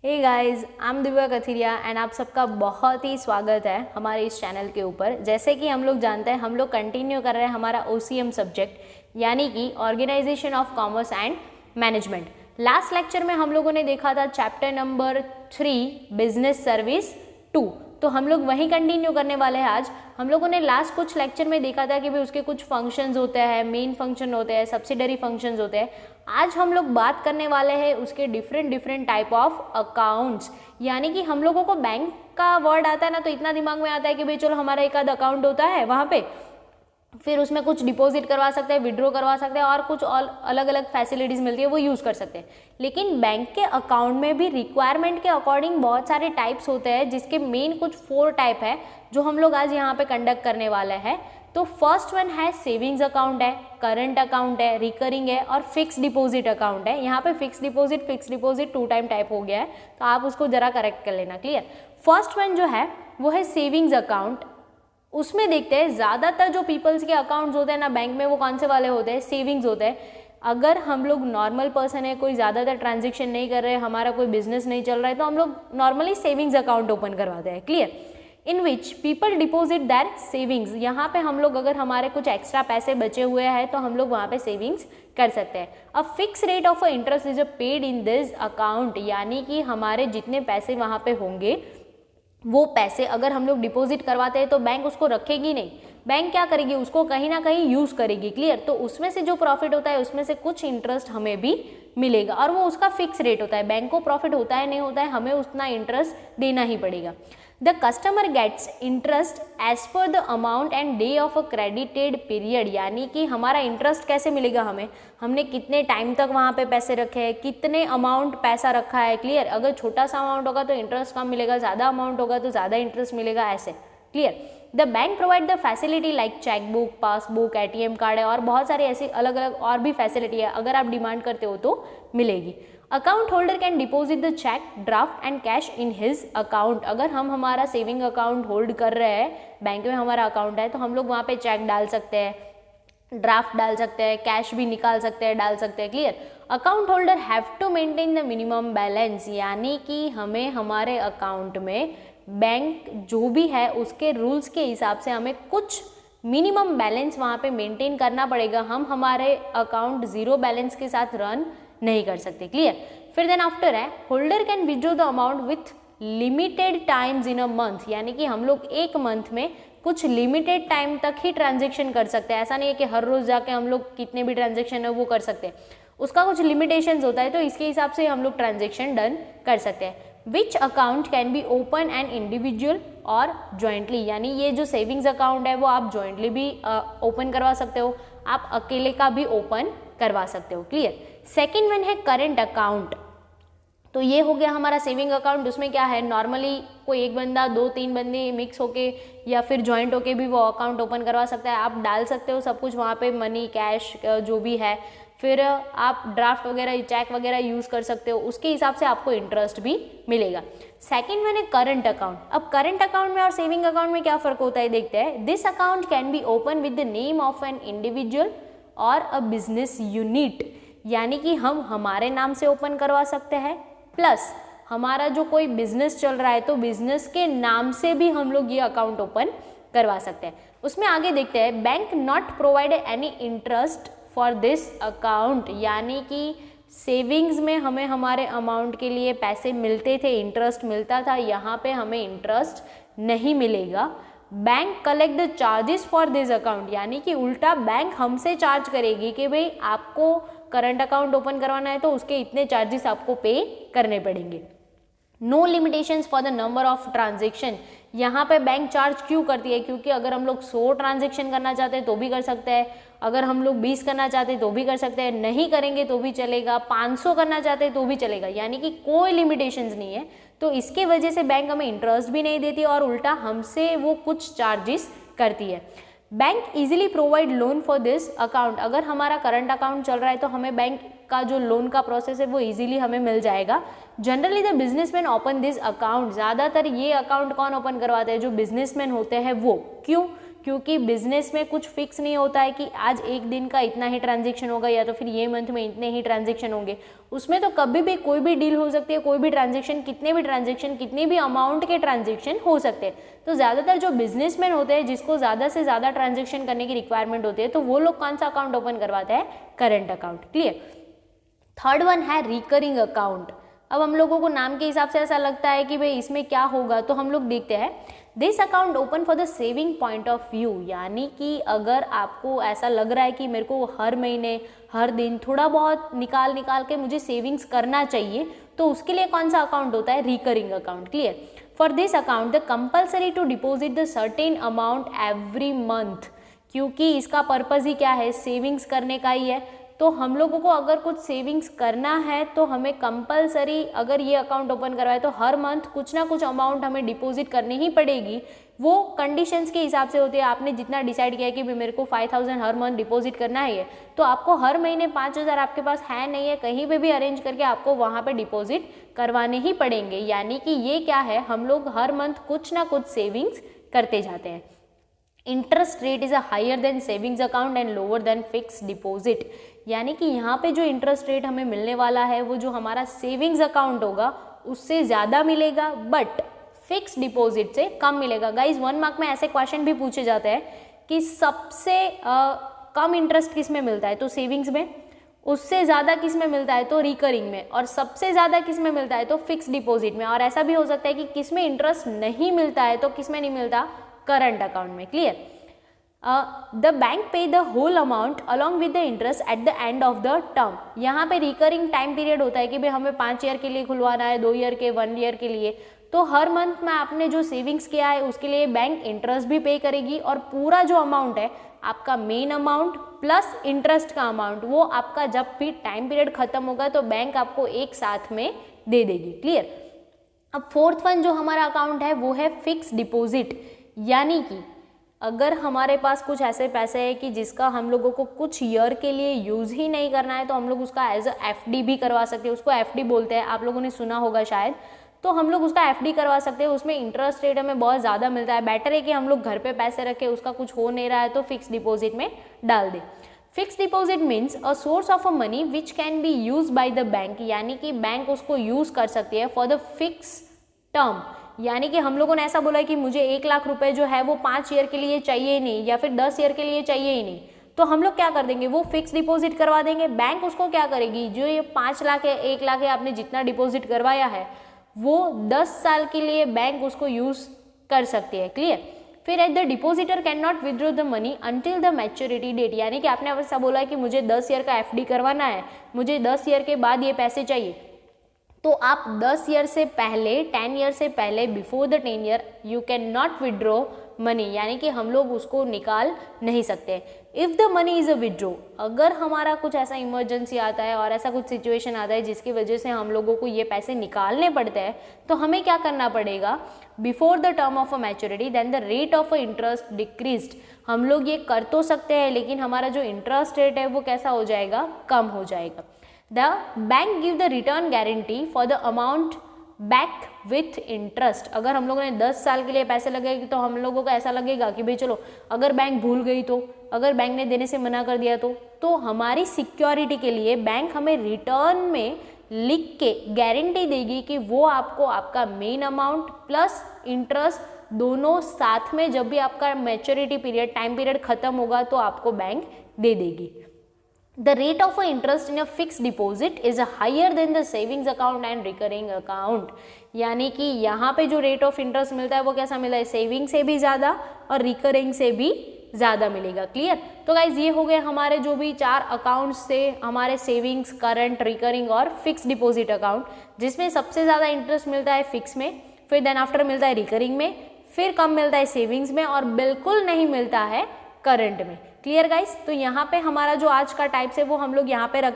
Hey guys, I am Divya Kathiriya and आप सबका बहुत ही स्वागत है हमारे इस चैनल के ऊपर। जैसे कि हम लोग जानते हैं, हम लोग कंटिन्यू कर रहे हैं हमारा OCM सब्जेक्ट यानी कि organisation of commerce and management. Last lecture में हम लोगों ने देखा था चैप्टर नंबर 3 बिजनेस सर्विस 2, तो हम लोग वहीं कंटिन्यू करने वाले हैं आज। हम लोगों ने लास्ट कुछ लेक्चर में देखा था कि भाई उसके कुछ फंक्शंस होते हैं, मेन फंक्शन होते हैं, सब्सिडरी फंक्शंस होते हैं। आज हम लोग बात करने वाले हैं उसके डिफरेंट टाइप ऑफ अकाउंट्स। यानी कि हम लोगों को बैंक का वर्ड आता है ना, तो इतना दिमाग में आता है कि भाई चलो हमारा एक आध अकाउंट होता है वहाँ पे, फिर उसमें कुछ डिपॉजिट करवा सकते हैं, विड्रॉ करवा सकते हैं और कुछ और अलग अलग फैसिलिटीज़ मिलती है वो यूज़ कर सकते हैं। लेकिन बैंक के अकाउंट में भी रिक्वायरमेंट के अकॉर्डिंग बहुत सारे टाइप्स होते हैं, जिसके मेन कुछ 4 टाइप है जो हम लोग आज यहाँ पे कंडक्ट करने वाले हैं। तो फर्स्ट वन है सेविंग्स अकाउंट है, करंट अकाउंट है, रिकरिंग है और फिक्स डिपॉजिट अकाउंट है। यहाँ पे फिक्स डिपॉजिट 2 टाइम टाइप हो गया है, तो आप उसको जरा करेक्ट कर लेना। क्लियर। फर्स्ट वन जो है वो है सेविंग्स अकाउंट। उसमें देखते हैं ज़्यादातर जो पीपल्स के अकाउंट्स होते हैं ना बैंक में, वो कौन से वाले होते हैं, सेविंग्स होते हैं। अगर हम लोग नॉर्मल पर्सन है, कोई ज़्यादातर ट्रांजेक्शन नहीं कर रहे हैं, हमारा कोई बिजनेस नहीं चल रहा है, तो हम लोग नॉर्मली सेविंग्स अकाउंट ओपन करवाते हैं। Clear. In which people deposit their savings. यहाँ पे हम लोग अगर हमारे कुछ एक्स्ट्रा पैसे बचे हुए हैं तो हम लोग वहाँ पे सेविंग्स कर सकते हैं। A fix rate of interest is paid in this account, यानी कि हमारे जितने पैसे वहाँ पे होंगे वो पैसे अगर हम लोग डिपॉजिट करवाते हैं तो बैंक उसको रखेगी नहीं, बैंक क्या करेगी, उसको कहीं ना कहीं यूज़ करेगी। क्लियर। तो उसमें से जो प्रॉफिट होता है उसमें से कुछ इंटरेस्ट हमें भी मिलेगा और वो उसका फिक्स रेट होता है। बैंक को प्रॉफिट होता है नहीं होता है, हमें उतना इंटरेस्ट देना ही पड़ेगा। The customer gets interest as per the amount and day of a credited period, यानी कि हमारा इंटरेस्ट कैसे मिलेगा हमें, हमने कितने टाइम तक वहाँ पे पैसे रखे हैं, कितने अमाउंट पैसा रखा है। क्लियर। अगर छोटा सा अमाउंट होगा तो इंटरेस्ट कम मिलेगा, ज़्यादा अमाउंट होगा तो ज़्यादा इंटरेस्ट मिलेगा, ऐसे। Clear. The bank provide the facility like chequebook, passbook, ATM card है और बहुत सारी ऐसी अलग अलग और भी फैसिलिटी है, अगर आप डिमांड करते हो तो मिलेगी। Account holder can deposit the cheque, draft and cash in his account. अगर हम हमारा सेविंग अकाउंट होल्ड कर रहे हैं, बैंक में हमारा अकाउंट है, तो हम लोग वहाँ पे चेक डाल सकते हैं, ड्राफ्ट डाल सकते हैं, कैश भी निकाल सकते हैं, डाल सकते हैं। Clear. Account holder have to maintain the minimum balance, यानी कि हमें हमारे अकाउंट में बैंक जो भी है उसके रूल्स के हिसाब से हमें कुछ मिनिमम बैलेंस वहाँ पे मेंटेन करना पड़ेगा। हम हमारे अकाउंट 0 बैलेंस के साथ रन नहीं कर सकते। क्लियर। फिर देन आफ्टर है holder can withdraw the amount with limited times in a month, यानी कि हम लोग एक मंथ में कुछ लिमिटेड टाइम तक ही ट्रांजेक्शन कर सकते हैं। ऐसा नहीं है कि हर रोज जाके हम लोग कितने भी ट्रांजेक्शन है वो कर सकते हैं, उसका कुछ लिमिटेशंस होता है, तो इसके हिसाब से हम लोग ट्रांजेक्शन डन कर सकते हैं। Which account can be open and individual और जॉइंटली, यानी ये जो सेविंग्स अकाउंट है वो आप जॉइंटली भी ओपन करवा सकते हो, आप अकेले का भी ओपन करवा सकते हो। क्लियर। सेकेंड वन है करंट अकाउंट। तो ये हो गया हमारा सेविंग अकाउंट। उसमें क्या है, नॉर्मली कोई एक बंदा 2-3 बंदे मिक्स होके या फिर जॉइंट होके भी वो अकाउंट ओपन करवा सकता है। आप डाल सकते हो सब कुछ वहाँ पे, मनी, कैश जो भी है, फिर आप ड्राफ्ट वगैरह, चेक वगैरह यूज़ कर सकते हो, उसके हिसाब से आपको इंटरेस्ट भी मिलेगा। सेकेंड वन है करंट अकाउंट। अब करंट अकाउंट में और सेविंग अकाउंट में क्या फ़र्क होता है देखते हैं। This account can be open with the name of an individual और अ बिजनेस यूनिट, यानी कि हम हमारे नाम से ओपन करवा सकते हैं, प्लस हमारा जो कोई बिजनेस चल रहा है तो बिजनेस के नाम से भी हम लोग ये अकाउंट ओपन करवा सकते हैं। उसमें आगे देखते हैं bank not provide any interest for this account, यानी कि सेविंग्स में हमें हमारे अमाउंट के लिए पैसे मिलते थे, इंटरेस्ट मिलता था, यहाँ पे हमें इंटरेस्ट नहीं मिलेगा। Bank collect the charges for this account, यानी कि उल्टा बैंक हमसे चार्ज करेगी कि भाई आपको करंट अकाउंट ओपन करवाना है तो उसके इतने चार्जेस आपको पे करने पड़ेंगे। No limitations for the number of transaction. यहाँ पे बैंक चार्ज क्यों करती है, क्योंकि अगर हम लोग 100 ट्रांजेक्शन करना चाहते हैं तो भी कर सकते हैं, अगर हम लोग 20 करना चाहते हैं तो भी कर सकते हैं, नहीं करेंगे तो भी चलेगा, 500 करना चाहते हैं तो भी चलेगा, यानी कि कोई लिमिटेशंस नहीं है। तो इसके वजह से बैंक हमें इंटरेस्ट भी नहीं देती और उल्टा हमसे वो कुछ चार्जेस करती है। Bank easily provide loan for this account. अगर हमारा करंट अकाउंट चल रहा है तो हमें बैंक का जो लोन का प्रोसेस है वो इजीली हमें मिल जाएगा। Generally the businessman open this account. ज़्यादातर ये अकाउंट कौन ओपन करवाते हैं, जो बिजनेसमैन होते हैं वो। क्यों, क्योंकि बिजनेस में कुछ फिक्स नहीं होता है कि आज एक दिन का इतना ही ट्रांजेक्शन होगा या तो फिर ये मंथ में इतने ही ट्रांजेक्शन होंगे। उसमें तो कभी भी कोई भी डील हो सकती है, कोई भी ट्रांजेक्शन, कितने भी अमाउंट के ट्रांजेक्शन हो सकते हैं। तो ज़्यादातर जो बिजनेसमैन होते हैं जिसको ज़्यादा से ज़्यादा ट्रांजेक्शन करने की रिक्वायरमेंट होती है, तो वो लोग कौन सा अकाउंट ओपन करवाते हैं? Current account. Clear. Third one है रिकरिंग अकाउंट। अब हम लोगों को नाम के हिसाब से ऐसा लगता है कि भाई इसमें क्या होगा, तो हम लोग देखते हैं this account open for the saving point of view, यानी कि अगर आपको ऐसा लग रहा है कि मेरे को हर महीने हर दिन थोड़ा बहुत निकाल के मुझे सेविंग्स करना चाहिए, तो उसके लिए कौन सा अकाउंट होता है? Recurring account. Clear. For this account the compulsory to deposit the certain amount every month, क्योंकि इसका पर्पज ही क्या है? सेविंग्स करने का ही है। तो हम लोगों को अगर कुछ सेविंग्स करना है तो हमें कंपलसरी अगर ये अकाउंट ओपन करवाए तो हर मंथ कुछ ना कुछ अमाउंट हमें डिपॉजिट करनी ही पड़ेगी। वो कंडीशंस के हिसाब से होती है। आपने जितना डिसाइड किया है कि मेरे को 5000 हर मंथ डिपॉजिट करना है, तो आपको हर महीने 5000 आपके पास है नहीं है, कहीं पे भी अरेंज करके आपको वहाँ पे डिपॉजिट करवाने ही पड़ेंगे। यानी कि ये क्या है, हम लोग हर मंथ कुछ ना कुछ सेविंग्स करते जाते हैं। Interest rate is a higher than savings account and lower than fix deposit, यानी कि यहाँ पे जो इंटरेस्ट रेट हमें मिलने वाला है वो जो हमारा सेविंग्स अकाउंट होगा उससे ज़्यादा मिलेगा, बट फिक्स डिपॉजिट से कम मिलेगा। गाइज 1 मार्क में ऐसे क्वेश्चन भी पूछे जाते हैं कि सबसे कम इंटरेस्ट किस में मिलता है, तो सेविंग्स में, उससे ज़्यादा किस में मिलता है, तो रिकरिंग में, और सबसे ज़्यादा किस में मिलता है, तो फिक्स डिपॉजिट में। और ऐसा भी हो सकता है कि किस में इंटरेस्ट नहीं मिलता है, तो किस में नहीं मिलता? करंट अकाउंट में। Clear. The bank pay the whole amount along with the interest at the end of the term. यहाँ पे रिकरिंग टाइम पीरियड होता है कि भाई हमें 5 ईयर के लिए खुलवाना है, 2 ईयर के, 1 ईयर के लिए, तो हर मंथ में आपने जो सेविंग्स किया है उसके लिए बैंक इंटरेस्ट भी पे करेगी, और पूरा जो अमाउंट है आपका मेन अमाउंट प्लस इंटरेस्ट का अमाउंट, वो आपका जब भी टाइम पीरियड खत्म होगा तो बैंक आपको एक साथ में दे देगी। क्लियर। अब फोर्थ वन जो हमारा अकाउंट है वो है फिक्स डिपॉजिट, यानी कि अगर हमारे पास कुछ ऐसे पैसे हैं कि जिसका हम लोगों को कुछ ईयर के लिए यूज़ ही नहीं करना है, तो हम लोग उसका एज अ एफडी भी करवा सकते हैं। उसको एफडी बोलते हैं, आप लोगों ने सुना होगा शायद। तो हम लोग उसका एफडी करवा सकते हैं, उसमें इंटरेस्ट रेट हमें बहुत ज़्यादा मिलता है। बेटर है कि हम लोग घर पे पैसे रखें, उसका कुछ हो नहीं रहा है तो फिक्स डिपॉजिट में डाल दें। Fix deposit means a source of a money which can be use by the bank, यानी कि बैंक उसको यूज़ कर सकती है फॉर द फिक्स टर्म। यानी कि हम लोगों ने ऐसा बोला कि मुझे 1 लाख रुपए जो है वो 5 ईयर के लिए चाहिए ही नहीं, या फिर 10 ईयर के लिए चाहिए ही नहीं, तो हम लोग क्या कर देंगे, वो फिक्स डिपॉजिट करवा देंगे। बैंक उसको क्या करेगी, जो ये 5 लाख है, 1 लाख है, आपने जितना डिपॉजिट करवाया है वो 10 साल के लिए बैंक उसको यूज़ कर सकती है। क्लियर। फिर at the depositor can not withdraw the money until the maturity date, यानी कि आपने ऐसा बोला है कि मुझे 10 ईयर का एफडी करवाना है, मुझे 10 ईयर के बाद ये पैसे चाहिए, तो आप 10 ईयर से पहले, 10 ईयर से पहले, before the 10 year you can not withdraw money, यानी कि हम लोग उसको निकाल नहीं सकते। If the money is a withdraw, अगर हमारा कुछ ऐसा इमरजेंसी आता है और ऐसा कुछ सिचुएशन आता है जिसकी वजह से हम लोगों को ये पैसे निकालने पड़ते हैं, तो हमें क्या करना पड़ेगा, before the term of a maturity then the rate of a interest decreased. हम लोग ये कर तो सकते हैं लेकिन हमारा जो इंटरेस्ट रेट है वो कैसा हो जाएगा, कम हो जाएगा। The bank give the return guarantee for the amount back with interest। अगर हम लोगों ने 10 साल के लिए पैसे लगाए तो हम लोगों को ऐसा लगेगा कि भाई चलो अगर बैंक भूल गई तो, अगर बैंक ने देने से मना कर दिया तो हमारी सिक्योरिटी के लिए बैंक हमें रिटर्न में लिख के गारंटी देगी कि वो आपको आपका मेन अमाउंट प्लस इंटरेस्ट दोनों साथ में, जब भी आपका मैच्योरिटी पीरियड, टाइम पीरियड खत्म होगा तो आपको बैंक दे देगी। The rate of interest in a fixed deposit is higher than the savings account and recurring account, यानी कि यहाँ पे जो रेट ऑफ इंटरेस्ट मिलता है वो कैसा मिला है, सेविंग से भी ज़्यादा और रिकरिंग से भी ज़्यादा मिलेगा। क्लियर। तो गाइज ये हो गए हमारे जो भी 4 अकाउंट्स थे, हमारे सेविंग्स, करंट, रिकरिंग और फिक्स डिपॉजिट अकाउंट, जिसमें सबसे ज़्यादा इंटरेस्ट मिलता है फिक्स में, फिर देन आफ्टर मिलता है रिकरिंग में, फिर कम मिलता है सेविंग्स में और बिल्कुल नहीं मिलता है करंट में। Clear guys. तो यहाँ पे हमारा जो आज का टाइप्स है वो हम लोग यहाँ पे रख